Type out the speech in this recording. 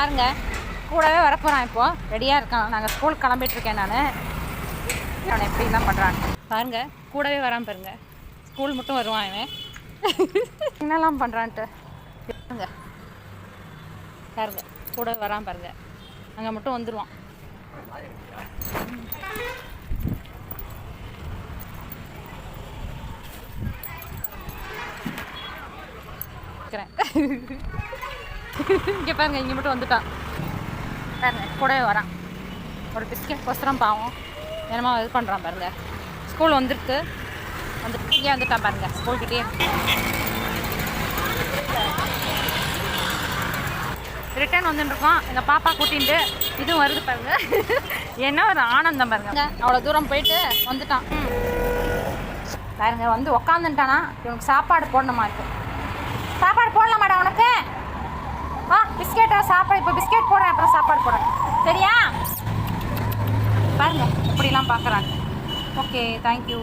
பாருங்க கூடவே வரப்போகிறான் இப்போது ரெடியாக இருக்கான். நாங்கள் ஸ்கூல் கிளம்பிட்டுருக்கேன் நான். அவனை எப்படிலாம் பண்ணுறான் பாருங்கள். கூடவே வரான் பாருங்க. ஸ்கூல் மட்டும் வருவான் இவன். என்னெல்லாம் பண்ணுறான்ட்டு பாருங்க. பாருங்க கூடவே வரான் பாருங்க. அங்கே மட்டும் வந்துடுவான். இங்கே பாருங்க இங்கே மட்டும் வந்துட்டான் பாருங்க. கூடவே வரான். ஒரு பிஸ்கெட் கொசரம் பாவம் என்னமோ இது பண்ணுறான் பாருங்க. ஸ்கூல் வந்துருக்கு. வந்துட்டு இங்கே வந்துட்டான் பாருங்க. ஸ்கூல்கிட்டயே ரிட்டர்ன் வந்துட்டுருக்கோம். எங்கள் பாப்பா கூட்டிகிட்டு இதுவும் வருது பாருங்க. என்ன ஒரு ஆனந்தம் பாருங்க. அவ்வளோ தூரம் போயிட்டு வந்துட்டான் பாருங்க. வந்து உக்காந்துட்டானா. இவனுக்கு சாப்பாடு போடணுமா இருக்கு. சாப்பாடு போடலாமாடா உனக்கு? பிஸ்கெட்டா சாப்பாடு. இப்போ பிஸ்கெட் போடுறேன், அப்புறம் சாப்பாடு போடுறேன் சரியா? பாருங்க இப்படிலாம் பார்க்குறாங்க. Okay thank you.